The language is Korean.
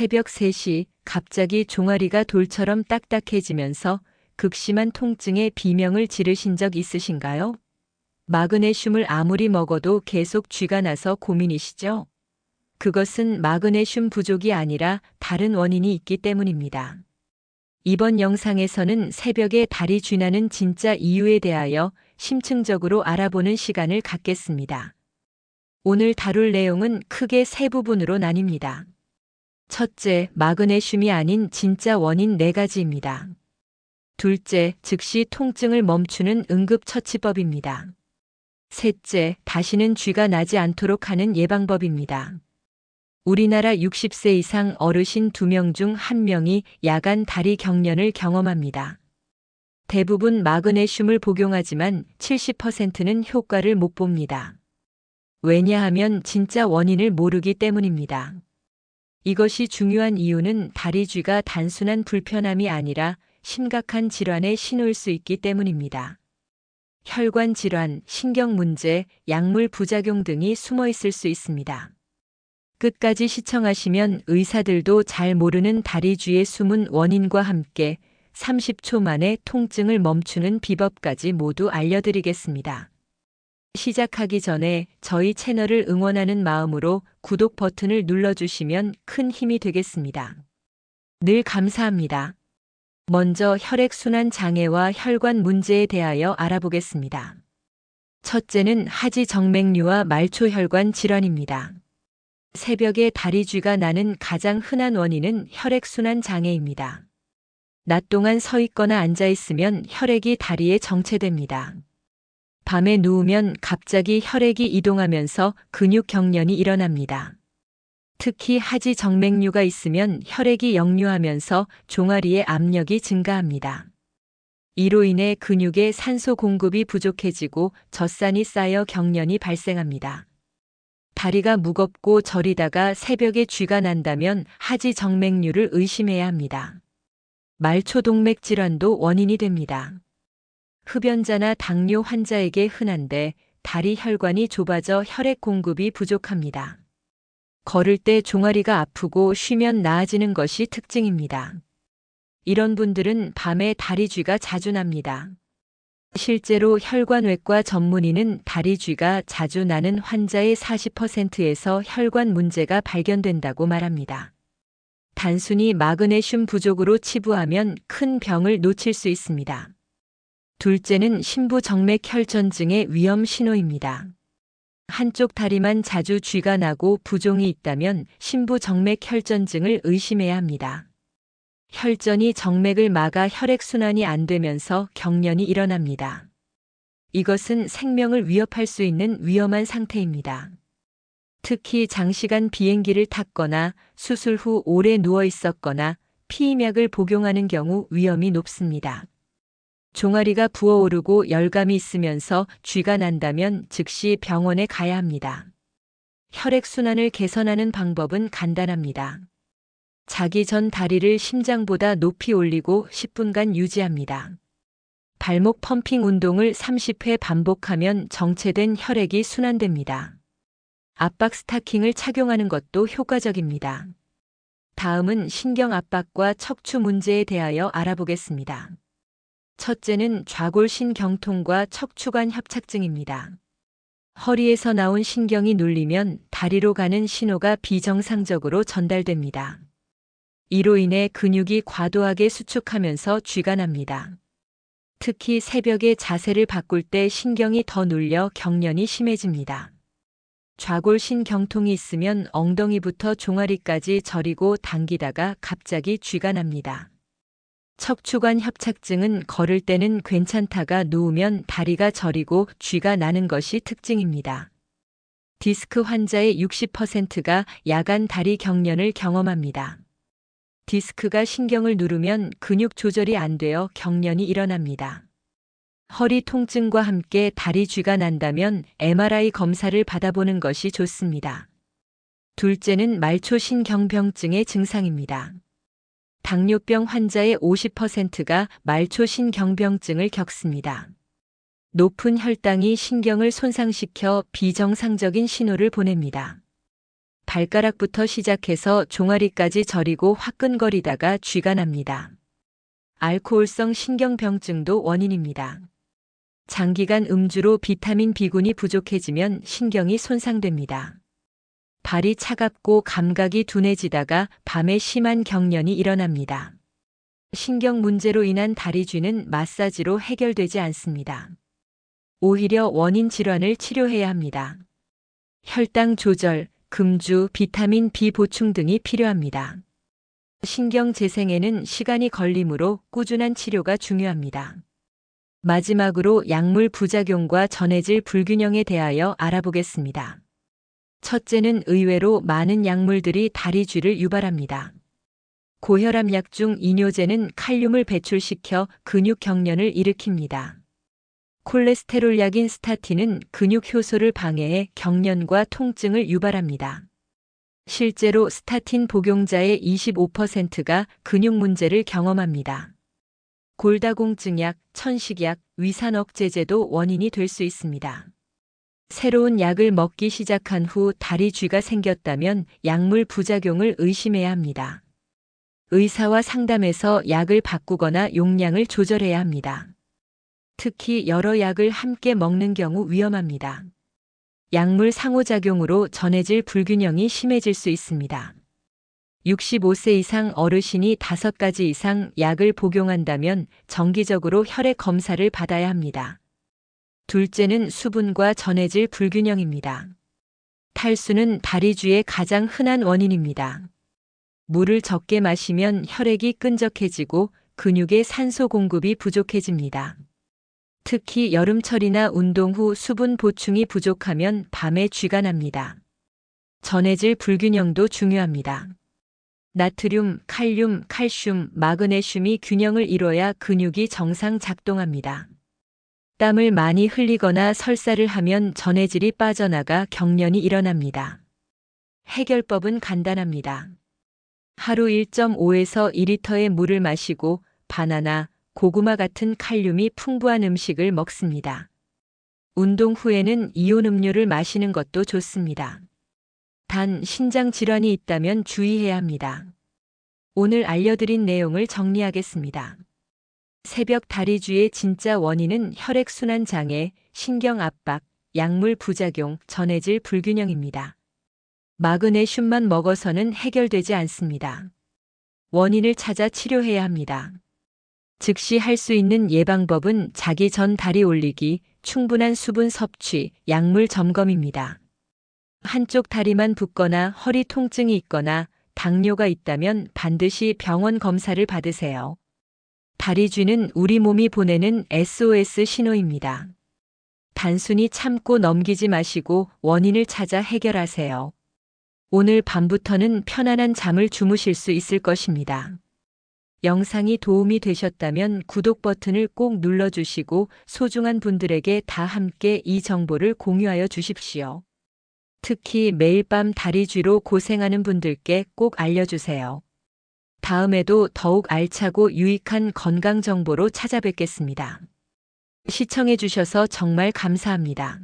새벽 3시 갑자기 종아리가 돌처럼 딱딱해지면서 극심한 통증에 비명을 지르신 적 있으신가요? 마그네슘을 아무리 먹어도 계속 쥐가 나서 고민이시죠? 그것은 마그네슘 부족이 아니라 다른 원인이 있기 때문입니다. 이번 영상에서는 새벽에 다리 쥐나는 진짜 이유에 대하여 심층적으로 알아보는 시간을 갖겠습니다. 오늘 다룰 내용은 크게 세 부분으로 나뉩니다. 첫째, 마그네슘이 아닌 진짜 원인 4가지입니다. 둘째, 즉시 통증을 멈추는 응급처치법입니다. 셋째, 다시는 쥐가 나지 않도록 하는 예방법입니다. 우리나라 60세 이상 어르신 2명 중 1명이 야간 다리 경련을 경험합니다. 대부분 마그네슘을 복용하지만 70%는 효과를 못 봅니다. 왜냐하면 진짜 원인을 모르기 때문입니다. 이것이 중요한 이유는 다리 쥐가 단순한 불편함이 아니라 심각한 질환의 신호일 수 있기 때문입니다. 혈관 질환, 신경 문제, 약물 부작용 등이 숨어 있을 수 있습니다. 끝까지 시청하시면 의사들도 잘 모르는 다리 쥐의 숨은 원인과 함께 30초 만에 통증을 멈추는 비법까지 모두 알려드리겠습니다. 시작하기 전에 저희 채널을 응원하는 마음으로 구독 버튼을 눌러주시면 큰 힘이 되겠습니다. 늘 감사합니다. 먼저 혈액순환 장애와 혈관 문제에 대하여 알아보겠습니다. 첫째는 하지정맥류와 말초혈관 질환입니다. 새벽에 다리 쥐가 나는 가장 흔한 원인은 혈액순환 장애입니다. 낮 동안 서 있거나 앉아 있으면 혈액이 다리에 정체됩니다. 밤에 누우면 갑자기 혈액이 이동하면서 근육 경련이 일어납니다. 특히 하지정맥류가 있으면 혈액이 역류하면서 종아리의 압력이 증가합니다. 이로 인해 근육에 산소 공급이 부족해지고 젖산이 쌓여 경련이 발생합니다. 다리가 무겁고 저리다가 새벽에 쥐가 난다면 하지정맥류를 의심해야 합니다. 말초동맥 질환도 원인이 됩니다. 흡연자나 당뇨 환자에게 흔한데 다리 혈관이 좁아져 혈액 공급이 부족합니다. 걸을 때 종아리가 아프고 쉬면 나아지는 것이 특징입니다. 이런 분들은 밤에 다리 쥐가 자주 납니다. 실제로 혈관외과 전문의는 다리 쥐가 자주 나는 환자의 40%에서 혈관 문제가 발견된다고 말합니다. 단순히 마그네슘 부족으로 치부하면 큰 병을 놓칠 수 있습니다. 둘째는 심부정맥혈전증의 위험 신호입니다. 한쪽 다리만 자주 쥐가 나고 부종이 있다면 심부정맥혈전증을 의심해야 합니다. 혈전이 정맥을 막아 혈액순환이 안 되면서 경련이 일어납니다. 이것은 생명을 위협할 수 있는 위험한 상태입니다. 특히 장시간 비행기를 탔거나 수술 후 오래 누워 있었거나 피임약을 복용하는 경우 위험이 높습니다. 종아리가 부어오르고 열감이 있으면서 쥐가 난다면 즉시 병원에 가야 합니다. 혈액순환을 개선하는 방법은 간단합니다. 자기 전 다리를 심장보다 높이 올리고 10분간 유지합니다. 발목 펌핑 운동을 30회 반복하면 정체된 혈액이 순환됩니다. 압박 스타킹을 착용하는 것도 효과적입니다. 다음은 신경 압박과 척추 문제에 대하여 알아보겠습니다. 첫째는 좌골신경통과 척추관 협착증입니다. 허리에서 나온 신경이 눌리면 다리로 가는 신호가 비정상적으로 전달됩니다. 이로 인해 근육이 과도하게 수축하면서 쥐가 납니다. 특히 새벽에 자세를 바꿀 때 신경이 더 눌려 경련이 심해집니다. 좌골신경통이 있으면 엉덩이부터 종아리까지 저리고 당기다가 갑자기 쥐가 납니다. 척추관 협착증은 걸을 때는 괜찮다가 누우면 다리가 저리고 쥐가 나는 것이 특징입니다. 디스크 환자의 60%가 야간 다리 경련을 경험합니다. 디스크가 신경을 누르면 근육 조절이 안 되어 경련이 일어납니다. 허리 통증과 함께 다리 쥐가 난다면 MRI 검사를 받아보는 것이 좋습니다. 둘째는 말초신경병증의 증상입니다. 당뇨병 환자의 50%가 말초신경병증을 겪습니다. 높은 혈당이 신경을 손상시켜 비정상적인 신호를 보냅니다. 발가락부터 시작해서 종아리까지 저리고 화끈거리다가 쥐가 납니다. 알코올성 신경병증도 원인입니다. 장기간 음주로 비타민 B군이 부족해지면 신경이 손상됩니다. 발이 차갑고 감각이 둔해지다가 밤에 심한 경련이 일어납니다. 신경 문제로 인한 다리쥐는 마사지로 해결되지 않습니다. 오히려 원인 질환을 치료해야 합니다. 혈당 조절, 금주, 비타민 B 보충 등이 필요합니다. 신경 재생에는 시간이 걸리므로 꾸준한 치료가 중요합니다. 마지막으로 약물 부작용과 전해질 불균형에 대하여 알아보겠습니다. 첫째는 의외로 많은 약물들이 다리쥐를 유발합니다. 고혈압약 중 이뇨제는 칼륨을 배출시켜 근육 경련을 일으킵니다. 콜레스테롤 약인 스타틴은 근육 효소를 방해해 경련과 통증을 유발합니다. 실제로 스타틴 복용자의 25%가 근육 문제를 경험합니다. 골다공증약, 천식약, 위산억제제도 원인이 될 수 있습니다. 새로운 약을 먹기 시작한 후 다리쥐가 생겼다면 약물 부작용을 의심해야 합니다. 의사와 상담해서 약을 바꾸거나 용량을 조절해야 합니다. 특히 여러 약을 함께 먹는 경우 위험합니다. 약물 상호작용으로 전해질 불균형이 심해질 수 있습니다. 65세 이상 어르신이 5가지 이상 약을 복용한다면 정기적으로 혈액 검사를 받아야 합니다. 둘째는 수분과 전해질 불균형입니다. 탈수는 다리쥐의 가장 흔한 원인입니다. 물을 적게 마시면 혈액이 끈적해지고 근육의 산소 공급이 부족해집니다. 특히 여름철이나 운동 후 수분 보충이 부족하면 밤에 쥐가 납니다. 전해질 불균형도 중요합니다. 나트륨, 칼륨, 칼슘, 마그네슘이 균형을 이뤄야 근육이 정상 작동합니다. 땀을 많이 흘리거나 설사를 하면 전해질이 빠져나가 경련이 일어납니다. 해결법은 간단합니다. 하루 1.5에서 2리터의 물을 마시고 바나나, 고구마 같은 칼륨이 풍부한 음식을 먹습니다. 운동 후에는 이온 음료를 마시는 것도 좋습니다. 단 신장 질환이 있다면 주의해야 합니다. 오늘 알려드린 내용을 정리하겠습니다. 새벽 다리쥐의 진짜 원인은 혈액순환 장애, 신경 압박, 약물 부작용, 전해질 불균형입니다. 마그네슘만 먹어서는 해결되지 않습니다. 원인을 찾아 치료해야 합니다. 즉시 할 수 있는 예방법은 자기 전 다리 올리기, 충분한 수분 섭취, 약물 점검입니다. 한쪽 다리만 붓거나 허리 통증이 있거나 당뇨가 있다면 반드시 병원 검사를 받으세요. 다리쥐는 우리 몸이 보내는 SOS 신호입니다. 단순히 참고 넘기지 마시고 원인을 찾아 해결하세요. 오늘 밤부터는 편안한 잠을 주무실 수 있을 것입니다. 영상이 도움이 되셨다면 구독 버튼을 꼭 눌러주시고 소중한 분들에게 다 함께 이 정보를 공유하여 주십시오. 특히 매일 밤 다리쥐로 고생하는 분들께 꼭 알려주세요. 다음에도 더욱 알차고 유익한 건강 정보로 찾아뵙겠습니다. 시청해 주셔서 정말 감사합니다.